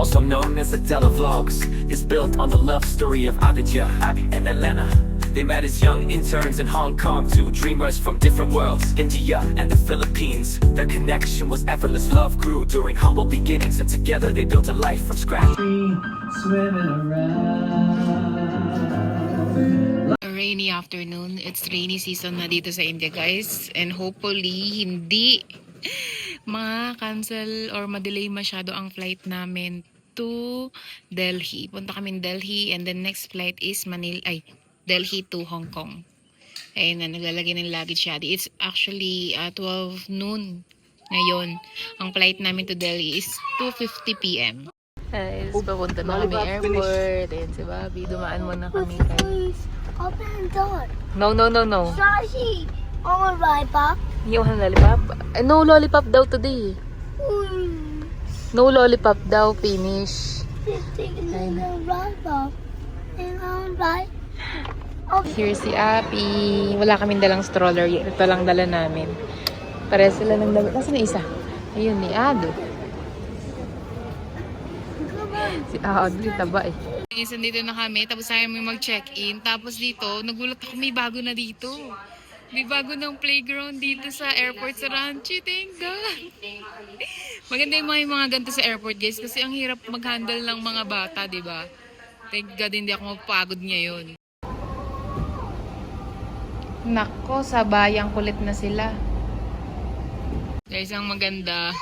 also known as Adela Vlogs, is built on the love story of Aditya, Abby, and Elena. They met as young interns in Hong Kong, two dreamers from different worlds, India and the Philippines. Their connection was effortless, love grew during humble beginnings, and together they built a life from scratch. Swimming around. Rainy afternoon. It's rainy season na dito sa India, guys. And hopefully, hindi ma-cancel or ma-delay masyado ang flight namin to Delhi. Punta kami Delhi and the next flight is Delhi to Hong Kong. Ayun na, naglalagay ng luggage siya. It's actually 12 noon ngayon. Ang flight namin to Delhi is 2:50 p.m. Guys, papunta na kami airport. Ayun si Bobby. Dumaan muna kami kay... Open the door. No. Sashi, on lollipop. You want lollipop? No lollipop daw today. No lollipop daw. Finish. Taking the lollipop. And on right. Here's si Appy. Wala kaming dalang stroller. Ito lang dala namin. Pare sila ng dala. Nasaan na isa? Ayun ni Ado. Si Ado, taba eh. Dito na kami. Tapos tayo may mag-check-in. Tapos dito, nagulat ako. May bago na dito. May bago ng playground dito sa airport sa Ranchi. Thank God. Maganda yung mga ganito sa airport, guys. Kasi ang hirap mag-handle ng mga bata, diba? Thank God, hindi ako magpagod ngayon. Nako, sabayang kulit na sila. Guys, ang maganda,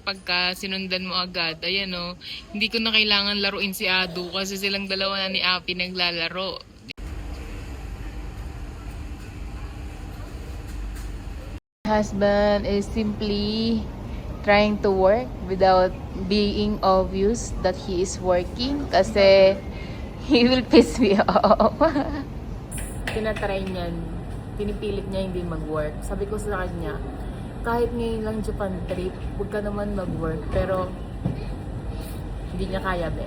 pagka sinundan mo agad, ayan o, hindi ko na kailangan laruin si Ado kasi silang dalawa na ni Appy naglalaro. Husband is simply trying to work without being obvious that he is working kasi he will piss me off. Tinatry niyan, pinipilit niya hindi mag-work. Sabi ko sa kanya, kahit ngayon lang Japan trip, huwag ka naman mag-work. Pero, hindi niya kaya, be.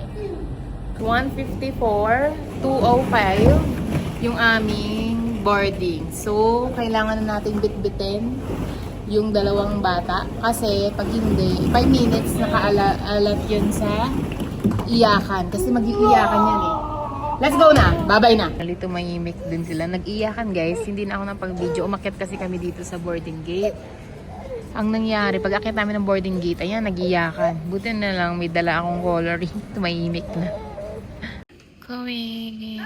1:54, 2:05, yung aming boarding. So, kailangan na natin bitbitin yung dalawang bata. Kasi, pag hindi, 5 minutes nakaalat yun sa iyakan. Kasi mag-iiyakan yan eh. Let's go na! Bye-bye na! Nalito mahimik din sila. Nag-iyakan guys. Hindi na ako napag-video. Umakyat kasi kami dito sa boarding gate. Ang nangyari, pag akit namin ng boarding gate, ayan, nag-iyakan. Buti na lang, may dala akong coloring. Tumahimik na. Going.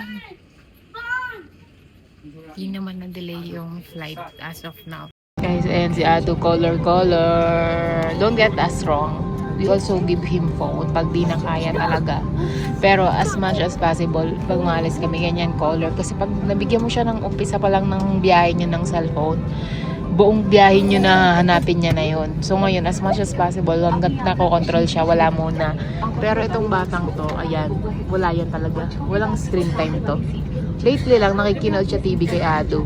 Hindi naman na-delay yung flight as of now. Guys, ayan si Ado, color. Don't get us wrong. We also give him phone pag di na kaya talaga. Pero as much as possible, pag maalis kami, ganyan color. Kasi pag nabigyan mo siya ng umpisa pa lang ng biyahe niya ng cellphone, buong biyahe nyo na hanapin niya na yun. So ngayon, as much as possible, hanggat nakokontrol siya, wala muna. Pero itong batang to, ayan, wala yan talaga. Walang screen time to. Lately lang, nakikinood siya TV kay Ado.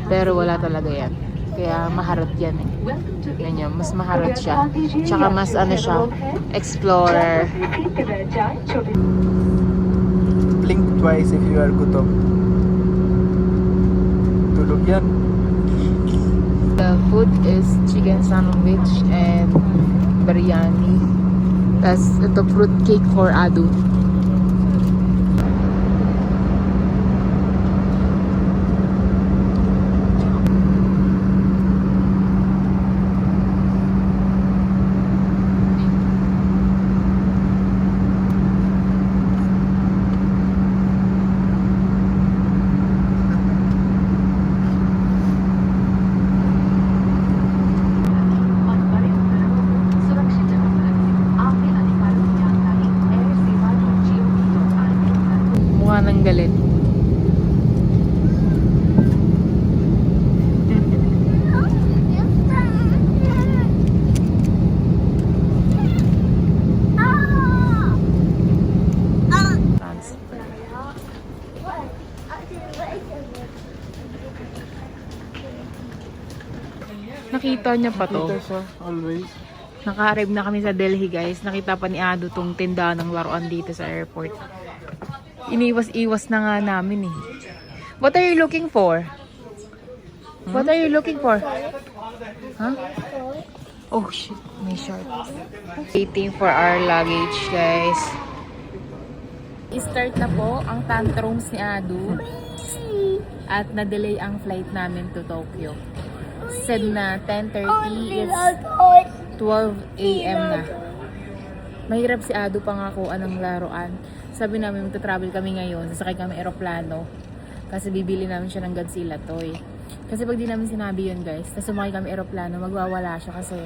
Pero wala talaga yan. Kaya maharot yan eh. Ganyan, mas maharot siya. Tsaka mas ano siya, explorer. Blink twice if you are gutom. Tulog yan. The food is chicken sandwich and biryani. Tapos ito fruit cake for Ado. Ng galit. Nakita niya pa to. Kita siya, always. Naka-arrive na kami sa Delhi, guys. Nakita pa ni Ado tong tindahan ng laruan dito sa airport. Iniwas-iwas na nga namin eh. What are you looking for? What are you looking for? Huh? Oh shit, may short. Waiting for our luggage, guys. I-start na po ang tantrums ni Adu. At na-delay ang flight namin to Tokyo. Said na 10:30 is 12 a.m. na. Mahirap si Adu pangakuan ng laruan. Sabi namin magta-travel kami ngayon, sasakay kami eroplano. Kasi bibili namin siya ng Godzilla toy. Kasi pag di namin sinabi yun guys, tapos sumakay kami eroplano, magwawala siya kasi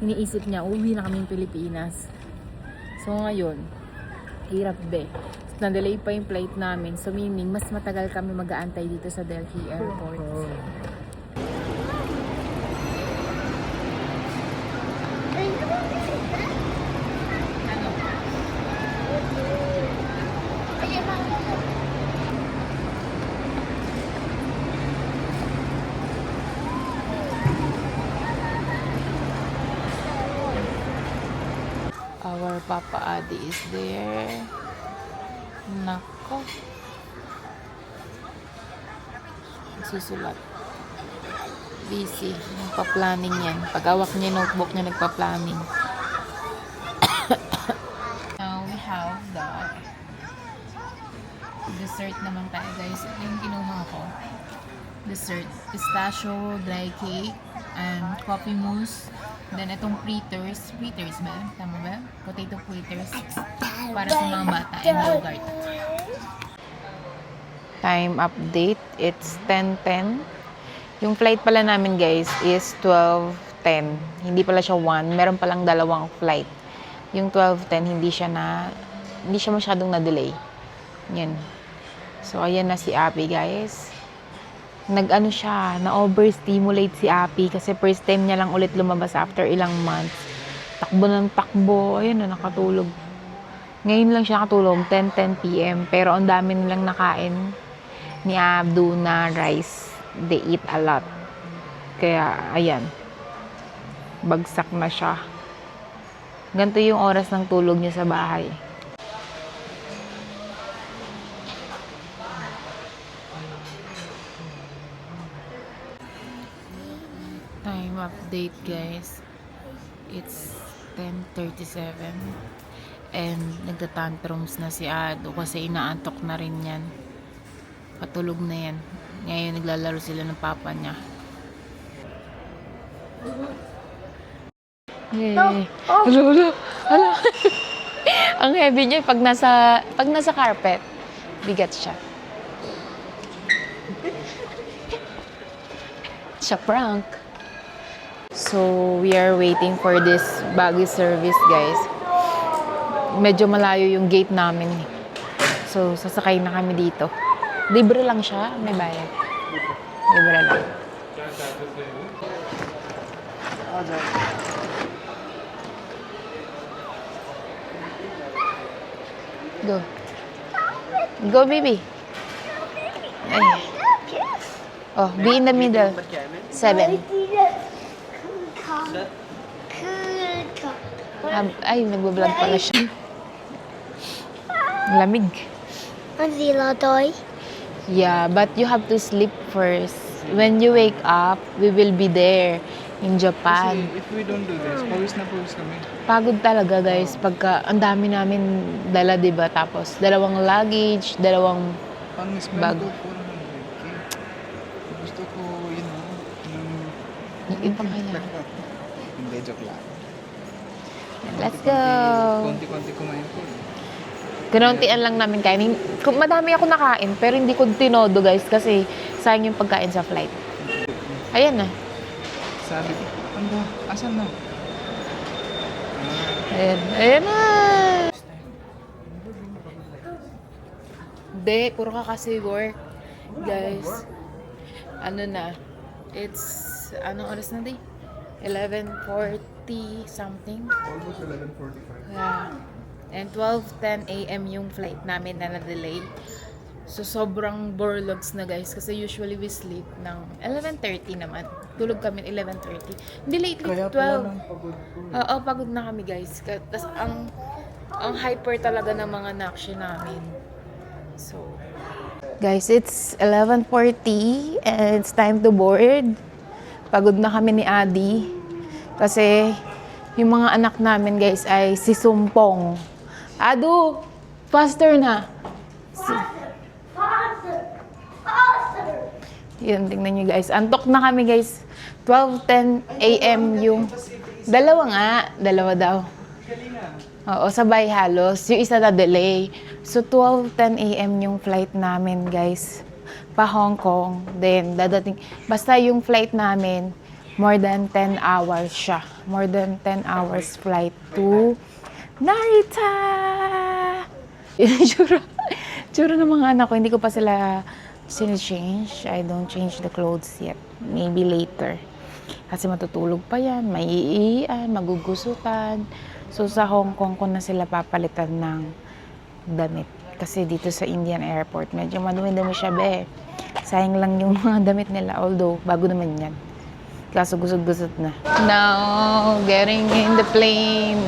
iniisip niya, uwi na kami Pilipinas. So ngayon, hirap be. Na-delay pa yung flight namin. So meaning, mas matagal kami mag-aantay dito sa Delhi Airport. Our Papa Adi is there. Nako. Susulat. Busy. Nagpa-planning yan. Pag-awak niya yung notebook niya, nagpa-planning. Now, we have the dessert naman tayo, guys. Ito yung kinuha ko. Dessert. Pistachio, dry cake, and coffee mousse. Then, itong fritters. Fritters ba? Tama ba? Potato fritters. Para sa mga bata and yogurt. Time update. It's 10:10. Yung flight pala namin, guys, is 12:10. Hindi pala siya 1. Meron palang dalawang flight. Yung 12:10, hindi siya masyadong na-delay. Yan. So, ayan na si Abby, guys. Nag-ano siya, na-overstimulate si Appy kasi first time niya lang ulit lumabas after ilang months. Takbo ng takbo, ayun na, nakatulog. Ngayon lang siya nakatulog, 10:10 p.m. Pero ang dami nilang nakain ni Abdu na rice. They eat a lot. Kaya, ayan. Bagsak na siya. Ganito yung oras ng tulog niya sa bahay. Time update, guys. It's 10:37 and nagtatantrums na si Ado kasi inaantok na rin yan. Patulog na yan. Ngayon naglalaro sila ng papa niya. Yay! Hala. Ang heavy niya pag nasa carpet, bigat siya. Siya prank. So, we are waiting for this baggage service, guys. Medyo malayo yung gate namin. So, sasakay na kami dito. Libre lang siya, may bayad. Libre lang. Go. Go, baby. Ay. Oh, be in the middle. 7. Ay, nagbablog pala siya. Lamig. Godzilla toy. Yeah, but you have to sleep first. When you wake up, we will be there in Japan. Kasi if we don't do this, pawis na pawis kami. Pagod talaga, guys. Pagka ang dami namin dala, diba? Tapos, dalawang luggage, dalawang Pang-spend bag. ko 400K. Gusto ko, Yung iba kaya. Hindi, joke lang. Let's go! Konti-konti kumain ko. Kinuntian lang namin kain. Madami ako nakain, pero hindi ko tinodo, guys, kasi sayang yung pagkain sa flight. Ayan na. Sabi ko, ano? Asan na? Ayan. Ayan na! Hindi, puro ka kasi work. Guys, ano na? It's, anong oras na di? 11:40 something. Almost 11:45. Yeah. And 12:10 a.m. yung flight namin na na-delay. So, sobrang borlogs na, guys. Kasi usually we sleep ng 11:30 naman. Tulog kami 11:30. Hindi late, Kaya 12. pala ng pagod ko. Oo, pagod na kami, guys. Tapos, ang hyper talaga ng mga naksya namin. So, guys, it's 11:40 and it's time to board. Pagod na kami ni Adi. Kasi yung mga anak namin guys ay si Sumpong. Adu, faster na. Yun, tingnan nyo guys. Antok na kami guys. 12:10 a.m. yung... Dalawa daw. Oo, sabay halos. Yung isa na delay. So, 12:10 a.m. yung flight namin guys. Pa Hong Kong. Then, dadating... Basta yung flight namin, more than 10 hours siya. More than 10 hours flight to Narita! Tsura ng mga anak ko. Hindi ko pa sila change. I don't change the clothes yet. Maybe later. Kasi matutulog pa yan, maiiyan, magugusutan. So sa Hong Kong ko na sila papalitan ng damit. Kasi dito sa Indian Airport, medyo madumi-dumi siya be. Sayang lang yung mga damit nila. Although, bago naman yan. Kaso gusot-gusot na. Now, getting in the plane.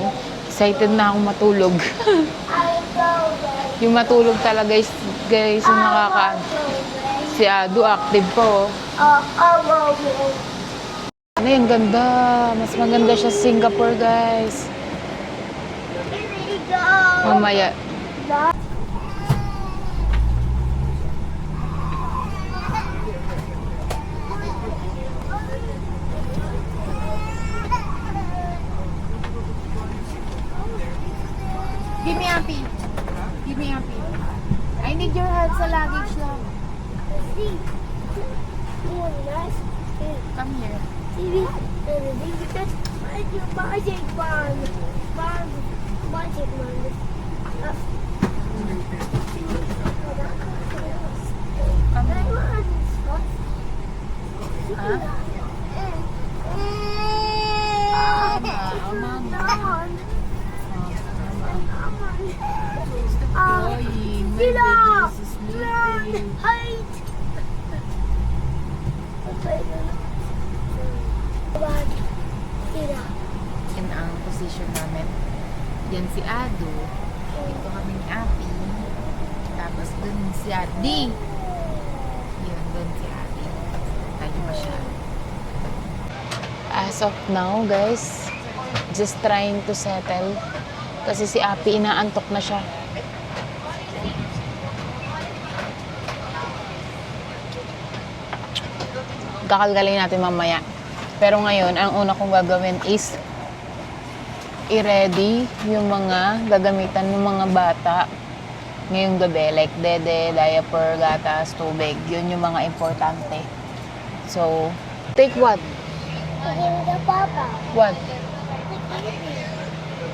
Excited na akong matulog. Yung matulog talaga guys, yung nakaka... Si Adu, active po. Ano yung ganda. Mas maganda siya sa Singapore, guys. Mamaya. Give me Auntie. Give me Auntie. I need your help sa luggage lang. Come here. Magic man. Yan ang position namin. Yan si Ado. Ito kami ni Api. Tapos dun si Adi. Yun, dun si Adi. Tayo pa siya. As of now, guys, just trying to settle. Kasi si Api, inaantok na siya. Kakalgalin natin mamaya. Pero ngayon, ang una kong gagawin is i-ready yung mga gagamitan ng mga bata ngayong gabi. Like dede, diaper, gatas, tubig. Yun yung mga importante. So, take what? Papa. What?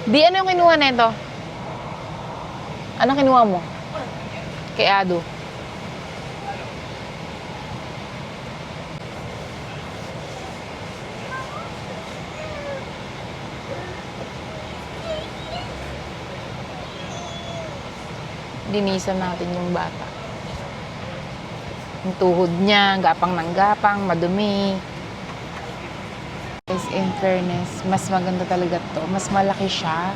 Di, ano yung kinuha na ito? Ano kinuha mo? Kay Ado. Dinisan natin yung bata. Yung tuhod niya, gapang ng gapang, madumi. Guys, in fairness, mas maganda talaga to. Mas malaki siya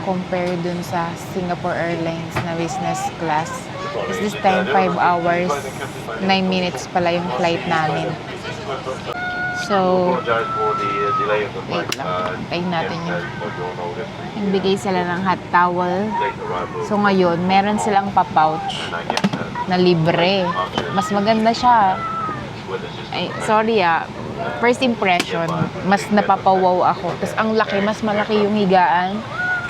compared dun sa Singapore Airlines na business class. Is this time 5 hours, 9 minutes pala yung flight namin. So, wait lang. Hintayin natin yun. Nagbigay sila ng hot towel. So, ngayon, meron silang pa-pouch na libre. Mas maganda siya. Ay, sorry first impression, mas napapawaw ako. Tapos, ang laki, mas malaki yung higaan.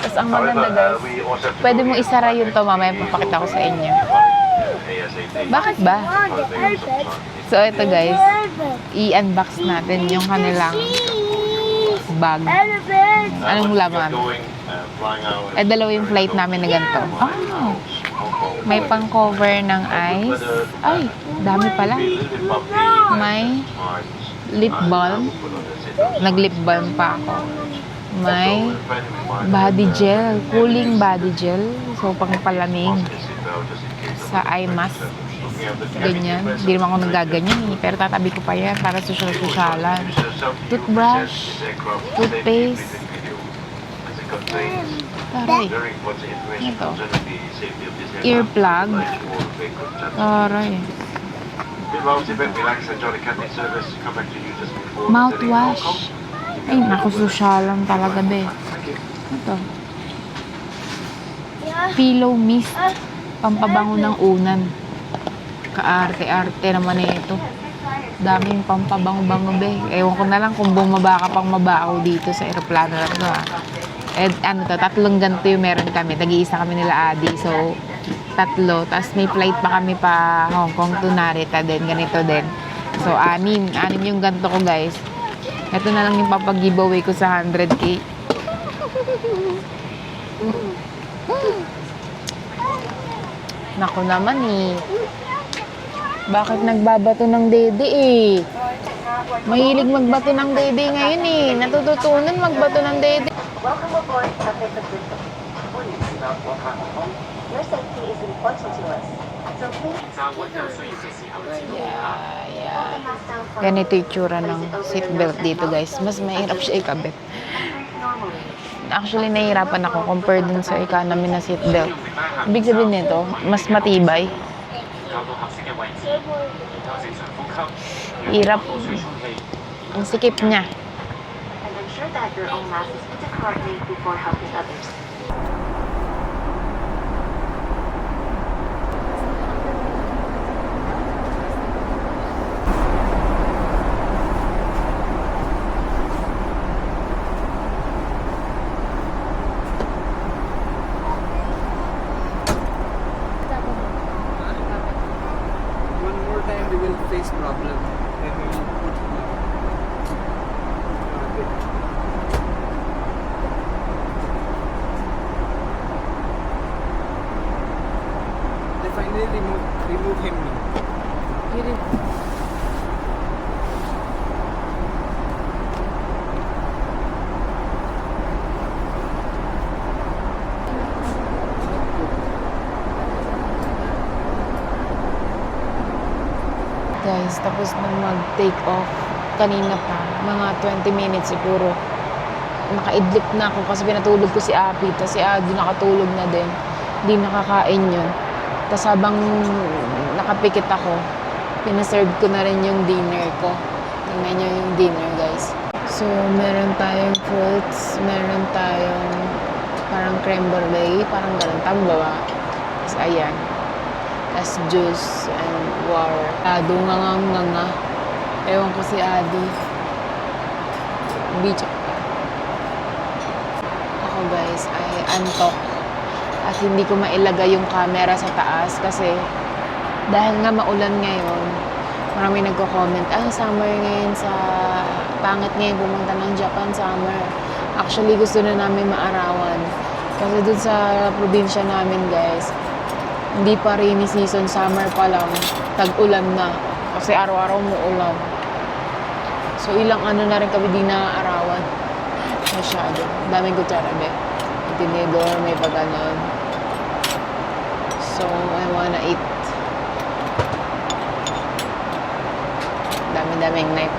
Tapos, ang maganda guys, pwede mo isara yun to. Mamaya papakita ko sa inyo. Bakit ba? So, ito guys, i-unbox natin yung kanilang bag. Anong laman? Dalawa yung flight namin na ganito. Oh, may pang-cover ng ice. Ay, dami pala. May lip balm. Nag-lip balm pa ako. May body gel. Cooling body gel. So, pang-palamig. Sa eye mask. Ganyan. Hindi naman ako nagaganyan pero tatabi ko pa yan para social-socialan. Toothbrush, toothpaste. Taray. Ito. Earplug. Taray. Mouthwash. Ay, naku, sosyalan talaga, be. Ito. Pillow mist. Pampabango ng unan. Kaarte-arte naman na ito. Daming pampabango-bango, be. Ewan ko na lang kung bumaba ka pang mabaho dito sa aeroplano na ito, ha. Eh, ano to, 3 ganito yung meron kami. Tag-iisa kami nila Adi. So, 3. Tapos may flight pa kami pa Hong Kong to Narita din. Ganito din. So, 6 yung ganito ko, guys. Ito na lang yung papag-giveaway ko sa 100K. Naku naman eh. Bakit nagbabato ng dede eh? Mahilig magbato ng dede ngayon eh. Natututunan magbato ng dede. Welcome aboard Cathay Pacific. Please do not walk on home. Your safety is important to us. So please Ganito yung tsura ng seatbelt dito, guys. Mas mahirap siya ikabit. normally. Actually, nahihirapan ako compared dun sa economy na seatbelt. Ibig sabihin nito, mas matibay. Hirap. Ang sikip niya. And ensure that your own mask is fitted correctly before helping others. One more time, we will face problem. Then we will put They finally remove him. Guys, tapos na mag-take off. Kanina pa, mga 20 minutes siguro. Nakaidlip na ako kasi pinatulog ko si Api. Tapos si Adi nakatulog na din. Hindi nakakain yun. Tapos habang nakapikit ako, pinaserve ko na rin yung dinner ko. Tingnan nyo yung dinner, guys. So, meron tayong fruits, meron tayong parang creme brulee, parang ganun. Tama ba? Tapos ayan. Tapos juice and water. Nga. Ewan ko si Adi. Beach. Ako, guys, ay antok. At hindi ko mailagay yung camera sa taas kasi dahil nga maulan ngayon, marami nagko-comment, summer ngayon sa pangit ngayon pumunta ng Japan summer. Actually, gusto na namin maarawan. Kasi dun sa probinsya namin, guys, hindi pa rainy season, summer pa lang, tag-ulan na. Kasi araw-araw mo ulan. So, ilang ano na rin kami di naaarawan. Masyado. Daming kutsara, be. May tinidor, may pag-anon. So, I wanna eat. Dami-daming knife.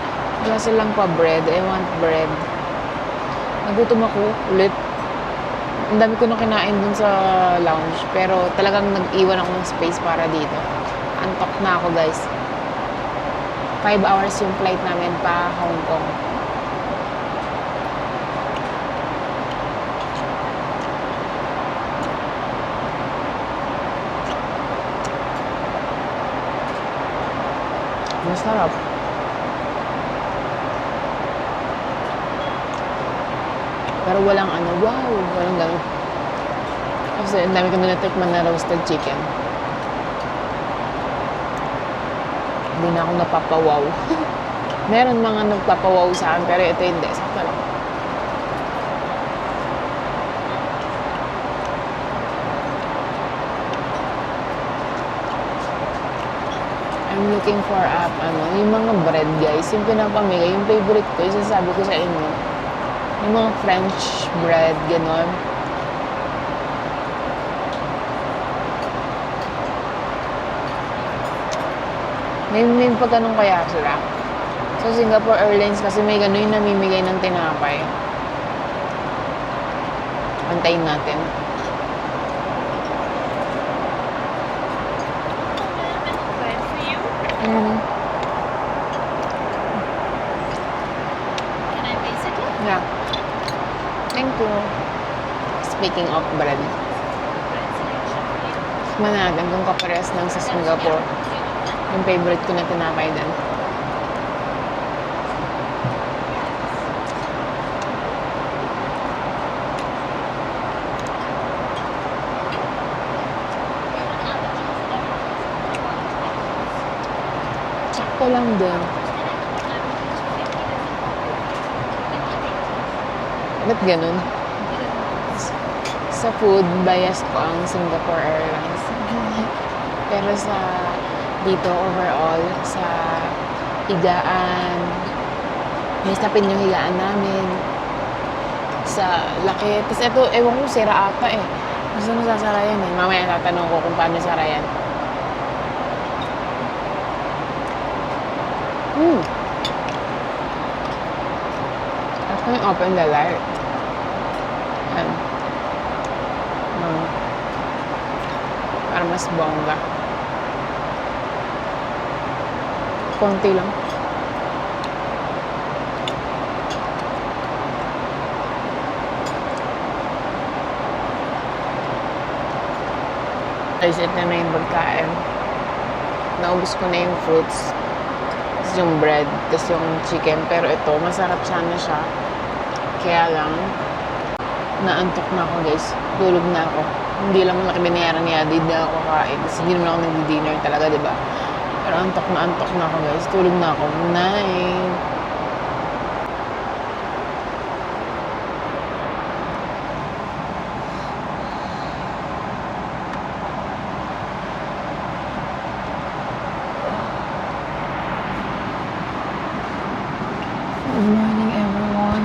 Wala silang pa bread. I want bread. Nagutom ako ulit. Ang dami ko na kinain dun sa lounge. Pero talagang nag-iwan ako ng space para dito. Antok na ako, guys. 5 hours yung flight namin pa Hong Kong. Masarap. Pero walang ano, wow, walang gano'n. Kasi ang dami ko na natikman na roasted chicken. Hindi na ako napapawaw. Meron mga nagpapawaw sa akin, pero ito hindi. Sakto lang. I'm looking for yung mga bread, guys. Yung pinapamigay, yung favorite ko, yung sinasabi ko sa inyo. Yung mga French bread, gano'n. May pagkanong kaya sila. So, Singapore Airlines kasi may gano'n yung namimigay ng tinapay. Antayin natin. Speaking of bread, tikman natin kung kaparehas ng sa Singapore. Yung favorite ko na tinapay din. Sakto lang din. Ba't ganun? Sa food, bias ko ang Singapore Airlines. Pero sa dito overall, sa higaan, may sapin yung higaan namin. Sa laki. Tapos ito, ewan ko, sira ata eh. Gusto mo sasara yan eh. Mamaya tatanong ko kung paano sara yan. I can open the light. Yan. Para mas bongga. Konti lang. Guys, ito na yung pagkain. Naubos ko na yung fruits. Tapos yung bread. Tapos yung chicken. Pero ito, masarap sana siya. Kaya lang, naantok na ako guys. Tulog na ako. Hindi lang malaki binayaran niya. Hindi na ako kain. Kasi hindi naman ako nag-dinner talaga, diba? Pero antok na ako guys. Tulog na ako. Night. Good morning everyone.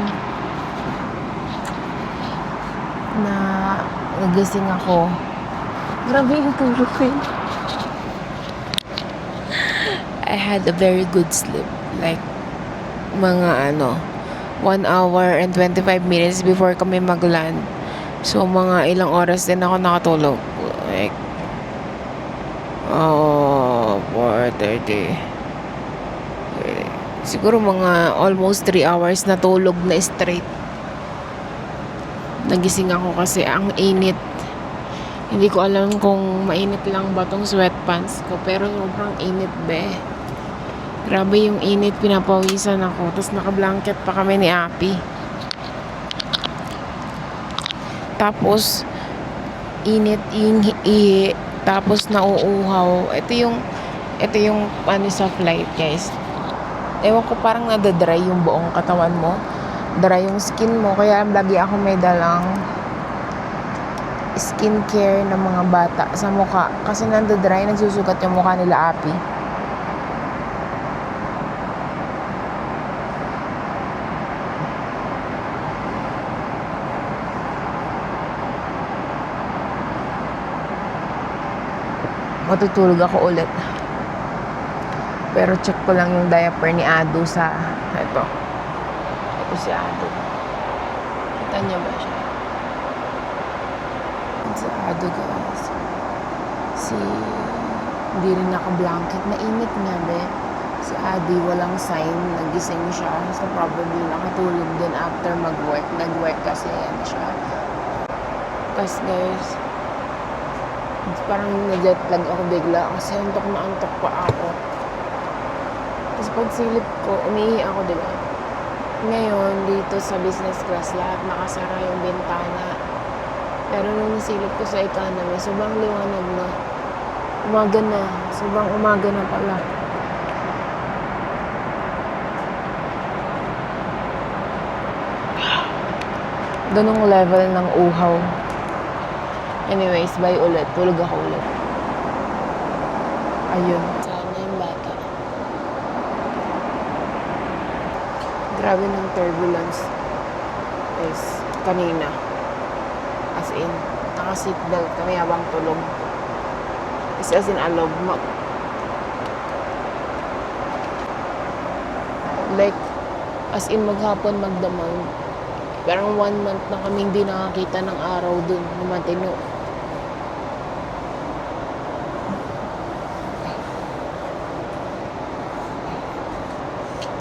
Nagising ako. Grabe yung tulog ko yun. I had a very good sleep. Like, mga 1 hour and 25 minutes before kami mag-land. So, mga ilang oras din ako nakatulog. Like, 4:30. Siguro mga almost 3 hours na tulog na straight. Nagising ako kasi ang init. Hindi ko alam kung mainit lang ba tong sweatpants ko, pero sobrang init be. Grabe yung init, pinapawisan ako. Tapos naka-blanket pa kami ni Api. Tapos init yung ihi, tapos nauuhaw. Ito yung ano sa flight, guys. Ewan ko, parang nadadry yung buong katawan mo. Dry yung skin mo. Kaya lagi ako may dalang skincare ng mga bata sa mukha. Kasi nadadry, nagsusugat yung mukha nila Api. Matutulog ako ulit. Pero check ko lang yung diaper ni Ado sa ito si Ado. Kita niya ba siya? Si Ado guys. Hindi rin naka-blanket. Mainit nga be. Si Adi walang sign. Nagising siya. So probably nakatulog din after mag-work. Nag-work kasi siya. Tapos guys, parang na-jetlag ako bigla kasi antok na antok pa ako. Tapos pag silip ko, umihi ako, diba? Ngayon, dito sa business class, lahat nakasara yung bintana. Pero nung nasilip ko sa economy, sobrang liwanag na. Umaga na. Sobrang umaga na pala. Ganong level ng uhaw. Anyways, bye ulit. Tulog ako ulit. Ayun. Sana yung bata. Grabe ng turbulence is kanina. As in, naka-seatbelt kami habang tulog. As in, alog. Like, as in, maghapon, magdamag. Parang 1 month na kaming di nakakita ng araw dun. Matino.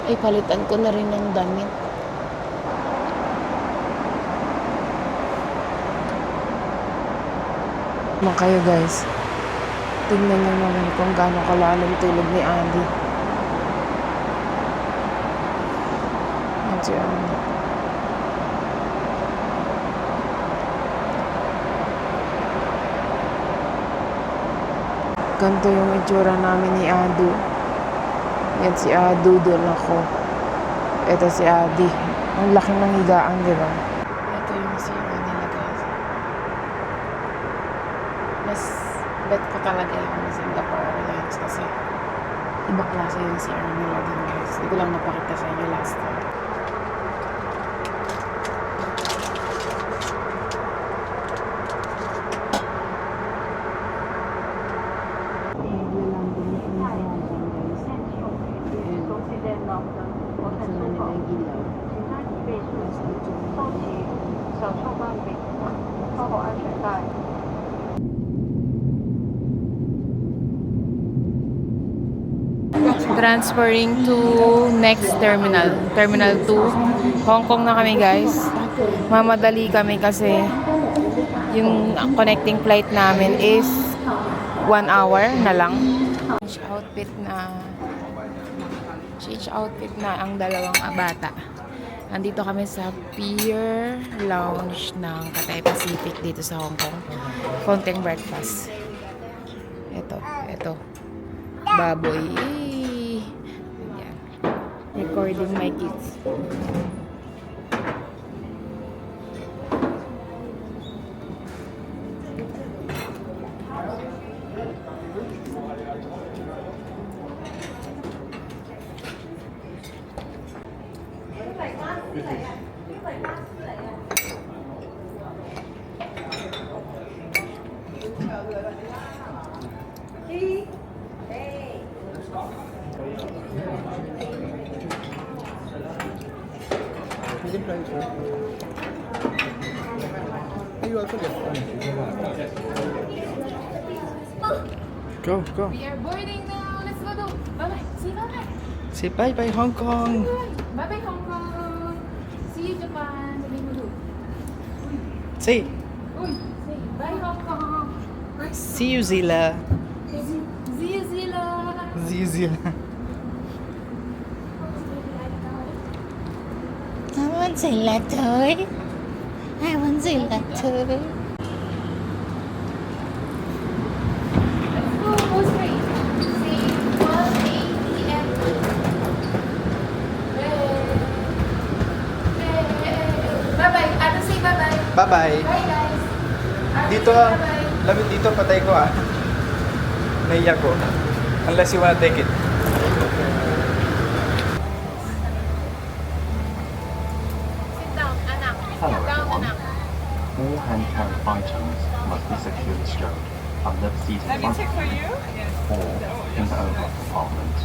Ay, palitan ko na rin ng damit. Tikman kayo guys. Tingnan nyo naman kung gaano kalalim tulog ni Andy. Yan si Andy. Ganito yung itsura namin ni Adu. Yan si Adu, doon ako. Ito si Adi. Ang laki ng higaan, di ba? Ito yung CR nila guys. Mas bet ko talaga yung Singapore Airlines kasi iba klase yung CR nila din guys. Hindi ko lang napakita sa inyo last time. Transferring to next terminal. Terminal 2. Hong Kong na kami guys. Mamadali kami kasi yung connecting flight namin is 1 hour na lang. Change outfit na ang dalawang bata. Nandito kami sa Pier Lounge ng Cathay Pacific dito sa Hong Kong. Konting breakfast. Ito. Baboy. Ayan. Recording my kids. Go. We are boarding now. Let's go. Bye-bye. See you bye-bye. Say bye-bye, Hong Kong. Bye-bye, Hong Kong. See you, Japan. Sabihin mo doon. Say, Uy, say bye, Hong Kong. see you, Zila. See you, Zila. See you, Zila. I want sila toy. I want sila toy. Go straight. Say 1 a.m. Bye-bye. Ano say bye-bye? Bye-bye. Bye, guys. Dito ah. Lamit dito, patay ko ah. Naiyak ko. Unless you wanna take it. Sit down, anak. Hello Sit down, everyone. anak. All hand-carried items must be securely stowed under the seat in front of you or in the overhead compartment.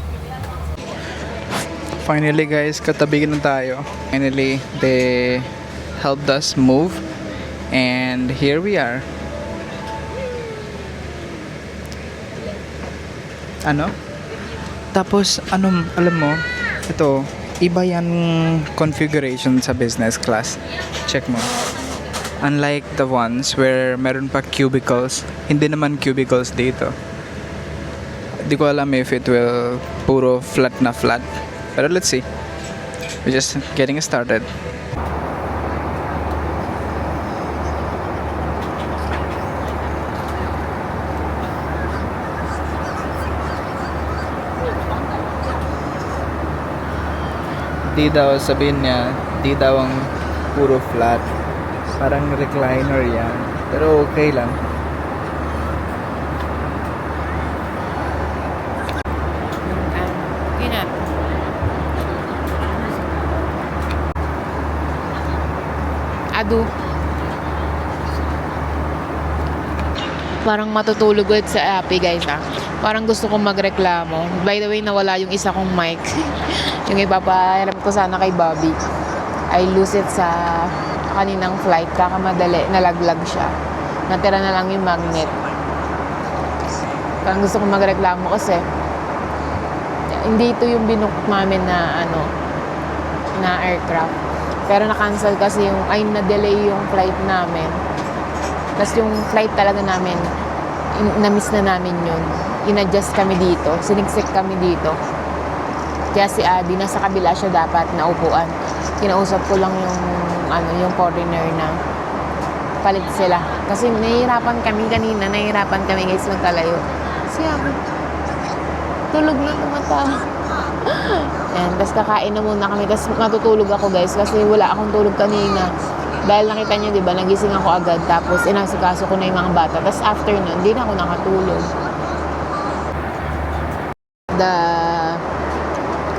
Finally guys, katabi na tayo. Finally, they helped us move. And here we are. Ano? Tapos, alam mo, ito, iba yan configuration sa business class. Check mo. Unlike the ones where meron pa cubicles, hindi naman cubicles dito. Di ko alam if it will puro flat na flat. Pero let's see. We're just getting started. Di daw, sabihin niya, di daw ang puro flat. Parang recliner yan. Pero okay lang. Ganyan. Adu. Parang matutulog ulit sa Appy guys ah. Parang gusto kong magreklamo. By the way, nawala yung isa kong mic. Yung ipapahiram ko sana kay Bobby. I lose it sa kaninang flight. Kakamadali, nalaglag siya. Natira na lang yung magnet. Parang gusto kong magreklamo kasi hindi ito yung binook namin na na aircraft. Pero na-cancel kasi na-delay yung flight namin. Tapos yung flight talaga namin na-miss na namin yun. In-adjust kami dito. Siniksik kami dito. Kaya si Adi, nasa kabila siya dapat na upuan. Kinausap ko lang yung foreigner na palit sila. Kasi nahihirapan kami kanina. Nahihirapan kami guys magkalayo. Si Adi, tulog na tumatawa. Yan, tapos kakain na muna kami. Tapos matutulog ako guys kasi wala akong tulog kanina. Dahil nakita niyo, di ba, nagising ako agad. Tapos inasikaso ko na yung mga bata. Tapos after nun, hindi na ako nakatulog. The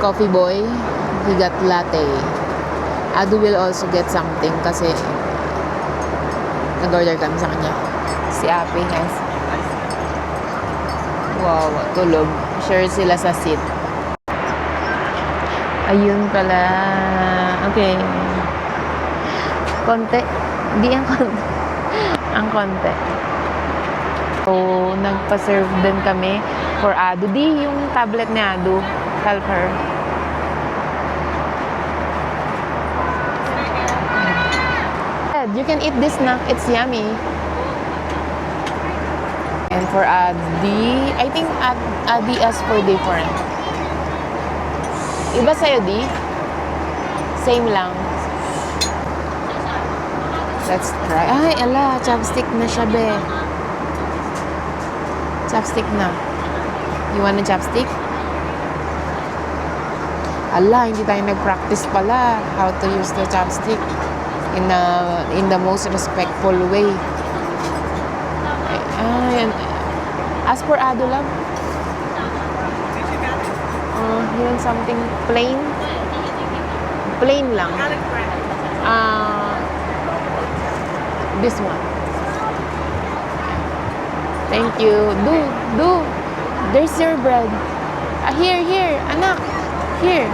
coffee boy, he got latte. Adu will also get something kasi nag-order kami sa kanya. Si Api guys. Wow, tulog. Sure sila sa seat. Ayun pala. Okay. Konti. Di ang konti. Ang konti. So, nagpa-serve din kami for Adu. Di yung tablet ni Adu. Help her. You can eat this snack. It's yummy. And for Adi, I think Adi asked for different. Iba sa'yo, Di? Same lang. Let's try. Ay, ala, chopstick na siya, be. Chopstick na. You want a chopstick? Ala, hindi tayo nag-practice pala how to use the chopstick in the most respectful way. Ay, as for Ado love, you want something plain? Plain lang. This one. Thank you. Do. There's your bread. Here, anak. Here.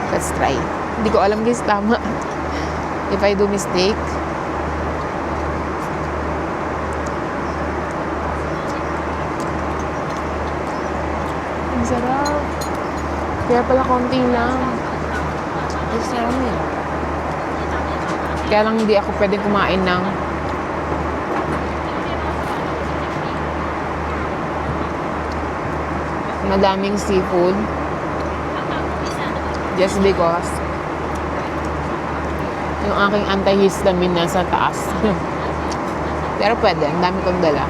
Let's try. Hindi ko alam guys, tama. If I do mistake. Ang sarap. Kaya pala konti lang. Ang sarap eh. Kaya lang hindi ako pwedeng kumain ng madaming seafood. Just because yung aking antihistamine nasa taas. Pero pwede, ang dami kong dala.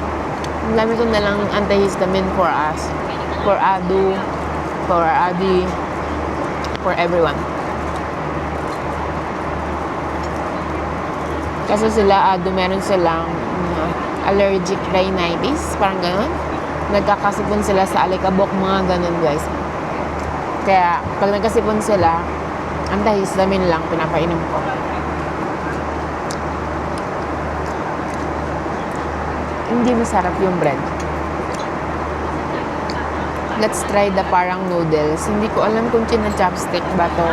Ang dami kong dalang antihistamine for us. For Adu, for Adi, for everyone. Kasi sila, Adu, meron silang allergic rhinitis, parang ganun. Nagkakasipon sila sa alikabok, mga ganun guys. Kaya, pag nagkasipon sila, antihistamine lang pinapainom ko. Hindi masarap yung bread. Let's try the parang noodles. Hindi ko alam kung china-chopstick ba to.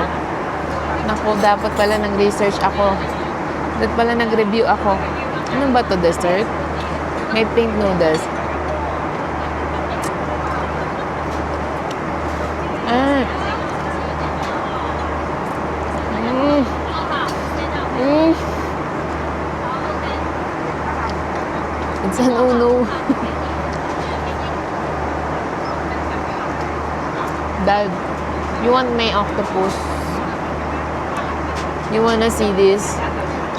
Naku, dapat pala nag-research ako. Dapat pala nag-review ako. Ano ba to, dessert? May pink noodles. It's an uno. Dad, you want my octopus? You wanna see this?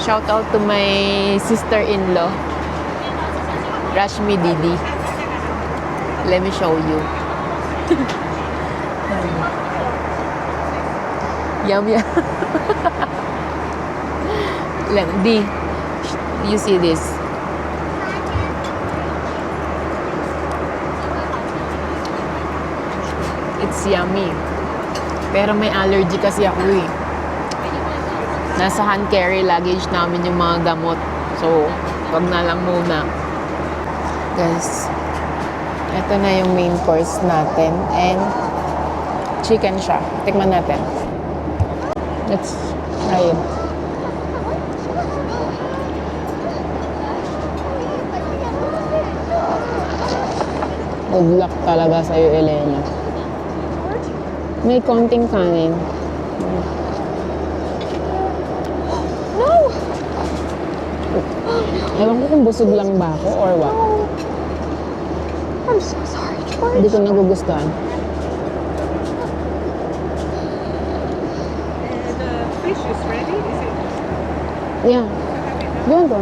Shout out to my sister-in-law, Rashmi Didi. Let me show you. Yum. D, you see this? It's yummy. Pero may allergy kasi ako eh. Nasa hand carry luggage namin yung mga gamot. So, wag na lang muna. Guys, ito na yung main course natin. And, chicken siya. Tikman natin. Let's try it. Good luck talaga sa'yo, Elena. May konting kanin. Ewan ko kung busog lang ba ako or what. I'm so sorry, George. Hindi ko nagugustuhan. The fish is ready, is it? Yeah. Doon to.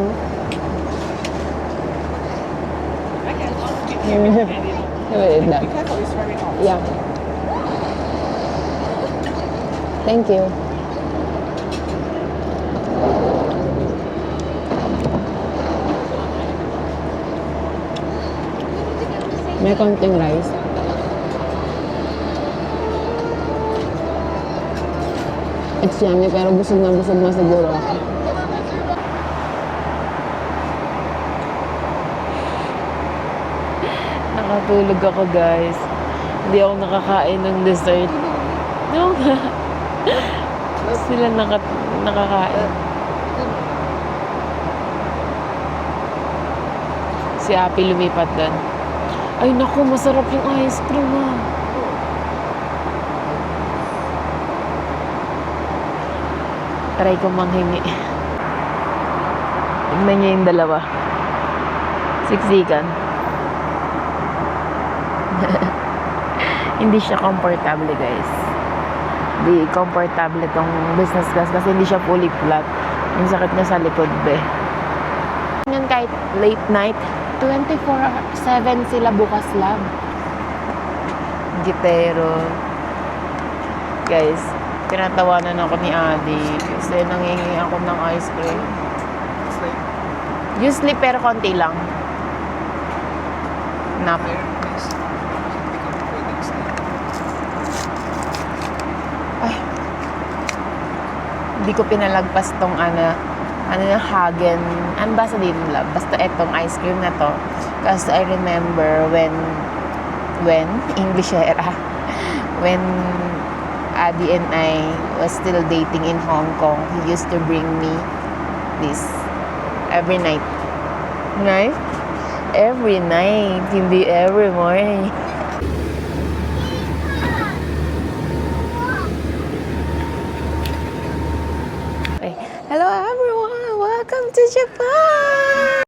I can also give you a hand, you know. Wait, that. Be careful, it's very hot. Yeah. Thank you. May konting rice. It's yummy pero busog na siguro ako. Nakatulog ako guys. Hindi ako nakakain ng dessert. No nga. Sila nakakain. Si Api lumipat doon. Ay naku, masarap yung ice cream ah. Try ko manghingi. Tignan niyo yung dalawa. Siksikan. Hindi siya komportable guys. Hindi komportable tong business class kasi hindi siya fully flat. Yung sakit niya sa likod be. Yan kahit late night, 24/7 sila bukas lang. Gitero. Guys, tinatawanan ako ni Adi kasi nangingi ako ng ice cream. Usually pero konti lang. Nap. Ay. Hindi ko pinalagpas tong ano yung Hagen. Ano ba sa dito love? Basta etong ice cream na to. Kasi I remember when English era, when Adi and I was still dating in Hong Kong, he used to bring me this every night. Right? Every night, hindi every morning. Hello everyone! Welcome to Japan!